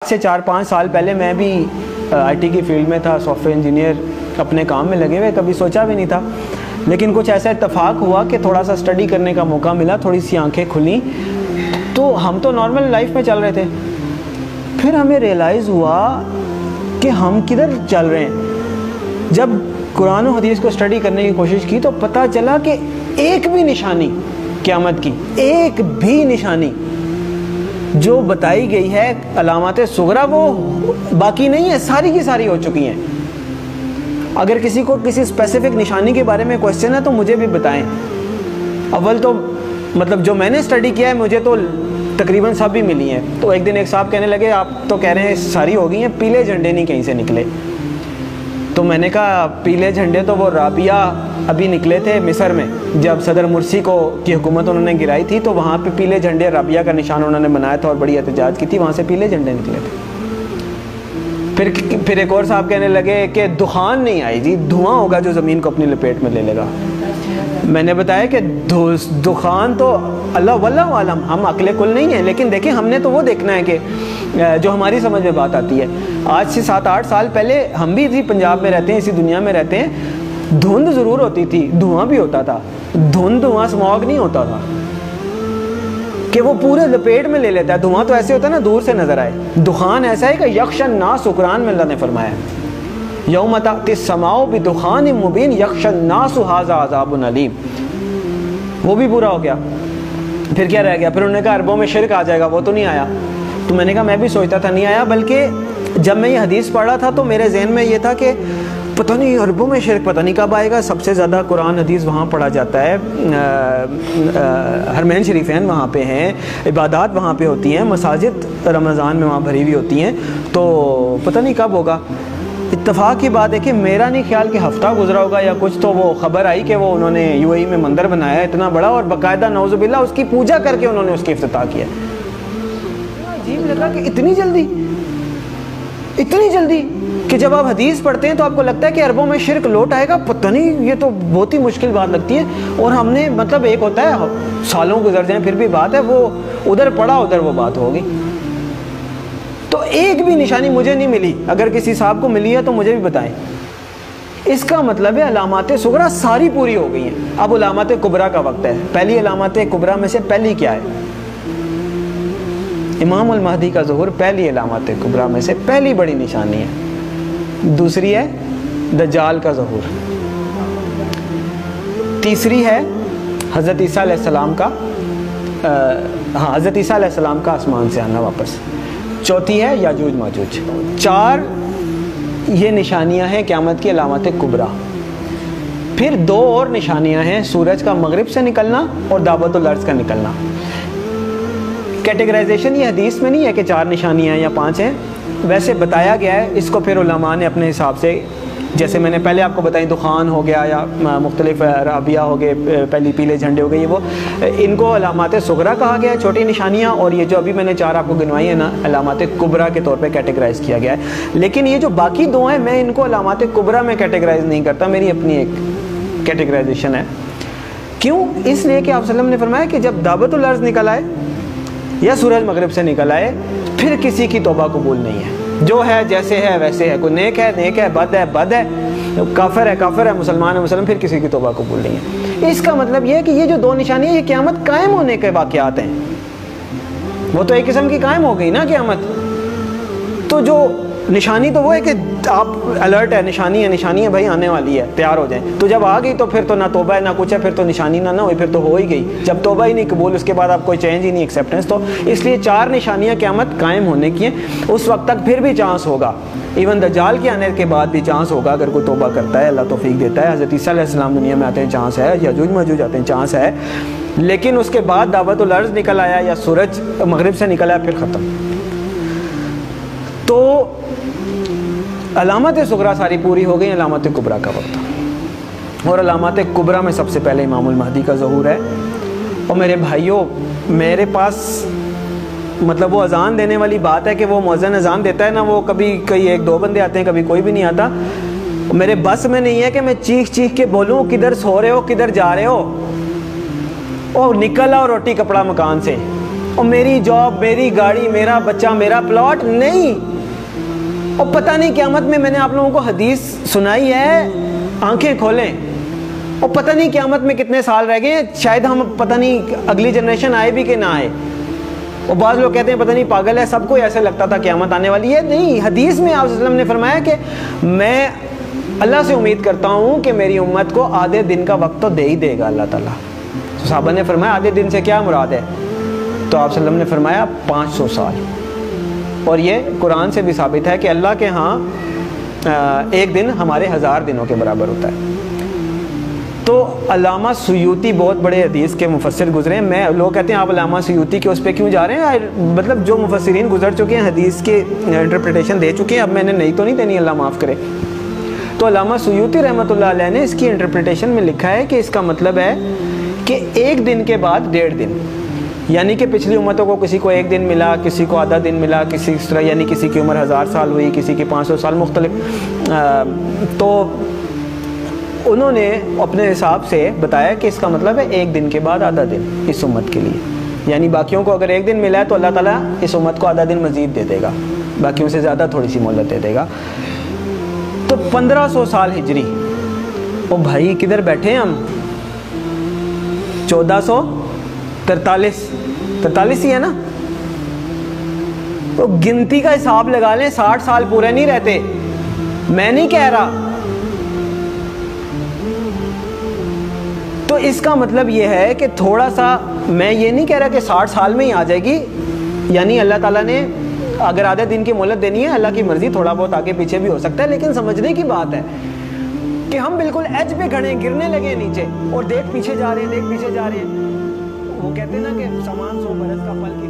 سے 4-5 سال پہلے میں بھی آئی ٹی کی فیلڈ میں تھا، سافٹ ویئر انجینئر اپنے کام میں لگے ہوئے، کبھی سوچا بھی نہیں تھا، لیکن کچھ ایسا اتفاق ہوا کہ تھوڑا سا اسٹڈی کرنے کا موقع ملا، تھوڑی سی آنکھیں کھلیں، تو ہم تو نارمل لائف میں چل رہے تھے، پھر ہمیں ریئلائز ہوا کہ ہم کدھر چل رہے ہیں۔ جب قرآن و حدیث کو اسٹڈی کرنے کی کوشش کی تو پتہ چلا کہ ایک بھی نشانی قیامت کی، ایک بھی نشانی جو بتائی گئی ہے علامات صغریٰ وہ باقی نہیں ہے، ساری کی ساری ہو چکی ہیں۔ اگر کسی کو کسی اسپیسیفک نشانی کے بارے میں کوشچن ہے تو مجھے بھی بتائیں۔ اول تو مطلب جو میں نے اسٹڈی کیا ہے مجھے تو تقریباً سب بھی ملی ہیں۔ تو ایک دن ایک صاحب کہنے لگے آپ تو کہہ رہے ہیں ساری ہو گئی ہیں، پیلے جھنڈے نہیں کہیں سے نکلے۔ تو میں نے کہا پیلے جھنڈے تو وہ رابعہ ابھی نکلے تھے مصر میں، جب صدر مرسی کی حکومت انہوں نے گرائی تھی تو وہاں پہ پیلے جھنڈے رابعہ کا نشان انہوں نے بنایا تھا اور بڑی احتجاج کی تھی، وہاں سے پیلے جھنڈے نکلے تھے۔ پھر ایک اور صاحب کہنے لگے کہ دخان نہیں آئی جی، دھواں ہوگا جو زمین کو اپنی لپیٹ میں لے لے گا۔ میں نے بتایا کہ دخان تو اللہ واللہ عالم، ہم عقل کل نہیں ہیں، لیکن دیکھیں ہم نے تو وہ دیکھنا ہے کہ جو ہماری سمجھ میں بات آتی ہے۔ آج سے 7-8 سال پہلے ہم بھی اسی پنجاب میں رہتے ہیں، اسی دنیا میں رہتے ہیں، دھند ضرور ہوتی تھی، دھواں بھی ہوتا تھا، دھواں اسموگ نہیں ہوتا تھا کہ وہ پورے لپیٹ میں لے لیتا ہے۔ دھواں تو ایسے ہوتا ہے نا دور سے نظر آئے، دخان ایسا ہے کہ یخشی الناس، قرآن میں اللہ نے فرمایا یوم تأتی السماء بدخان مبین یخشی الناس ھذا عذاب علیم، وہ بھی برا ہو گیا۔ پھر کیا رہ گیا؟ پھر انہوں نے کہا عربوں میں شرک آ جائے گا، وہ تو نہیں آیا۔ تو میں نے کہا میں بھی سوچتا تھا نہیں آیا، بلکہ جب میں یہ حدیث پڑھ رہا تھا تو میرے ذہن میں یہ تھا کہ پتہ نہیں عربوں میں شرک پتہ نہیں کب آئے گا۔ سب سے زیادہ قرآن حدیث وہاں پڑھا جاتا ہے، حرمین شریفین وہاں پہ ہیں، عبادات وہاں پہ ہوتی ہیں، مساجد رمضان میں وہاں بھری ہوئی ہوتی ہیں، تو پتہ نہیں کب ہوگا۔ اتفاق کی بات ہے کہ میرا نہیں خیال کہ ہفتہ گزرا ہوگا یا کچھ، تو وہ خبر آئی کہ وہ انہوں نے یو اے ای میں مندر بنایا اتنا بڑا اور باقاعدہ نعوذ باللہ اس کی پوجا کر کے انہوں نے اس کی افتتاح کیا۔ عجیب لگا کہ اتنی جلدی کہ جب آپ حدیث پڑھتے ہیں تو آپ کو لگتا ہے کہ عربوں میں شرک لوٹ آئے گا، پتہ نہیں، یہ تو بہت ہی مشکل بات لگتی ہے۔ اور ہم نے مطلب ایک ہوتا ہے سالوں گزر جائیں پھر بھی بات ہے، وہ ادھر پڑا ادھر وہ بات ہوگی۔ تو ایک بھی نشانی مجھے نہیں ملی، اگر کسی صاحب کو ملی ہے تو مجھے بھی بتائیں۔ اس کا مطلب ہے علامات صغریٰ ساری پوری ہو گئی ہیں، اب علامات کبریٰ کا وقت ہے۔ پہلی علامات کبریٰ میں سے پہلی کیا ہے؟ امام المہدی کا ظہور پہلی علامات کبریٰ میں سے پہلی بڑی نشانی ہے۔ دوسری ہے دجال کا ظہور، تیسری ہے حضرت عیسیٰ علیہ السلام کا حضرت عیسیٰ علیہ السلام کا آسمان سے آنا واپس، چوتھی ہے یاجوج ماجوج۔ 4 یہ نشانیاں ہیں قیامت کی علامات کبریٰ۔ پھر 2 اور نشانیاں ہیں، سورج کا مغرب سے نکلنا اور دعوت الارض کا نکلنا۔ کیٹیگرائزیشن یہ حدیث میں نہیں ہے کہ 4 نشانیاں ہیں یا 5 ہیں، ویسے بتایا گیا ہے، اس کو پھر علماء نے اپنے حساب سے، جیسے میں نے پہلے آپ کو بتائیں دخان ہو گیا یا مختلف رابعہ ہو گئے، پہلی پیلے جھنڈے ہو گئے، وہ ان کو علامات صغریٰ کہا گیا ہے، چھوٹی نشانیاں، اور یہ جو ابھی میں نے 4 آپ کو گنوائی ہیں نا علامات کبریٰ کے طور پہ کیٹیگرائز کیا گیا ہے۔ لیکن یہ جو باقی 2 ہیں میں ان کو علامات کبریٰ میں کیٹیگرائز نہیں کرتا، میری اپنی ایک کیٹیگرائزیشن ہے۔ کیوں؟ اس لیے کہ آپ صلی اللہ علیہ وسلم نے فرمایا کہ جب دعوت الارض نکل آئے یا سورج مغرب سے نکل آئے پھر کسی کی توبہ قبول نہیں ہے، جو ہے جیسے ہے ویسے ہے، کوئی نیک ہے بد ہے، کافر ہے مسلمان، پھر کسی کی توبہ قبول نہیں ہے۔ اس کا مطلب یہ ہے کہ یہ جو 2 نشانی ہیں یہ قیامت قائم ہونے کے واقعات ہیں، وہ تو ایک قسم کی قائم ہو گئی نا قیامت۔ تو جو نشانی تو وہ ہے کہ آپ الرٹ ہے، نشانی ہے بھائی آنے والی ہے، تیار ہو جائیں۔ تو جب آ گئی تو پھر تو نہ توبہ ہے نہ کچھ ہے، پھر تو نشانی نہ ہوئی، پھر تو ہو ہی گئی۔ جب توبہ ہی نہیں قبول، اس کے بعد آپ کوئی چینج ہی نہیں، ایکسیپٹنس۔ تو اس لیے 4 نشانیاں قیامت قائم ہونے کی ہیں، اس وقت تک پھر بھی چانس ہوگا، ایون دجال کے آنے کے بعد بھی چانس ہوگا اگر کوئی توبہ کرتا ہے، اللہ توفیق دیتا ہے۔ حضرت عیسیٰ علیہ السلام دنیا میں آتے ہیں، چانس ہے، یاجوج ماجوج آتے ہیں، چانس ہے، لیکن اس کے بعد دعوت الارض نکل آیا یا سورج مغرب سے نکل آیا، پھر ختم۔ تو علامات صغریٰ ساری پوری ہو گئی، علامات کبریٰ کا وقت، اور علامات کبریٰ میں سب سے پہلے امام المہدی کا ظہور ہے۔ اور میرے بھائیوں، میرے پاس مطلب وہ اذان دینے والی بات ہے کہ وہ مؤذن اذان دیتا ہے نا، وہ کبھی کوئی 1-2 بندے آتے ہیں، کبھی کوئی بھی نہیں آتا، میرے بس میں نہیں ہے کہ میں چیخ کے بولوں کدھر سو رہے ہو، کدھر جا رہے ہو، اور نکل آؤ روٹی کپڑا مکان سے، اور میری جاب، میری گاڑی، میرا بچہ، میرا پلاٹ نہیں. اور پتہ نہیں قیامت میں نے آپ لوگوں کو حدیث سنائی ہے، آنکھیں کھولیں، اور پتہ نہیں قیامت میں کتنے سال رہ گئے ہیں، شاید ہم پتہ نہیں اگلی جنریشن آئے بھی کہ نہ آئے. اور بعض لوگ کہتے ہیں پتہ نہیں پاگل ہے، سب کو ایسے لگتا تھا قیامت آنے والی ہے. نہیں، حدیث میں آپ صلی اللہ علیہ وسلم نے فرمایا کہ میں اللہ سے امید کرتا ہوں کہ میری امت کو آدھے دن کا وقت تو دے ہی دے گا اللہ تعالیٰ. صحابہ نے فرمایا آدھے دن سے کیا مراد ہے؟ تو آپ صلی اللہ علیہ وسلم نے فرمایا 500 سال. اور یہ قرآن سے بھی ثابت ہے کہ اللہ کے ہاں ایک دن ہمارے 1000 دنوں کے برابر ہوتا ہے. تو علامہ سیوطی بہت بڑے حدیث کے مفسر گزرے ہیں. میں لوگ کہتے ہیں آپ علامہ سیوطی کے اس پہ کیوں جا رہے ہیں؟ مطلب جو مفسرین گزر چکے ہیں حدیث کے انٹرپریٹیشن دے چکے ہیں، اب میں نے نئی تو نہیں دینی، اللہ معاف کرے. تو علامہ سیوطی رحمۃ اللہ علیہ نے اس کی انٹرپریٹیشن میں لکھا ہے کہ اس کا مطلب ہے کہ ایک دن کے بعد 1.5 دن، یعنی کہ پچھلی امتوں کو کسی کو 1 دن ملا، کسی کو آدھا دن ملا، کسی اس طرح، یعنی کسی کی عمر 1000 سال ہوئی، کسی کی 500 سال، مختلف. تو انہوں نے اپنے حساب سے بتایا کہ اس کا مطلب ہے 1 دن کے بعد آدھا دن اس امت کے لیے. یعنی باقیوں کو اگر 1 دن ملا ہے تو اللہ تعالیٰ اس امت کو آدھا دن مزید دے دے گا، باقیوں سے زیادہ تھوڑی سی مہلت دے دے گا. تو 1500 سال ہجری. او بھائی کدھر بیٹھے ہیں ہم؟ 1443 ہی ہے نا. تو گنتی کا حساب لگا لیں، 60 سال پورے نہیں رہتے. میں نہیں کہہ رہا. تو اس کا مطلب یہ ہے کہ تھوڑا سا، میں یہ نہیں کہہ رہا کہ 60 سال میں ہی آ جائے گی. یعنی اللہ تعالیٰ نے اگر آدھے دن کی مہلت دینی ہے، اللہ کی مرضی، تھوڑا بہت آگے پیچھے بھی ہو سکتا ہے. لیکن سمجھنے کی بات ہے کہ ہم بالکل ایج پہ کھڑے ہیں، گرنے لگے نیچے، اور دیکھ پیچھے جا رہے ہیں، دیکھ پیچھے جا رہے ہیں. وہ کہتے ہیں نا کہ سامان 100 برس کا پل کی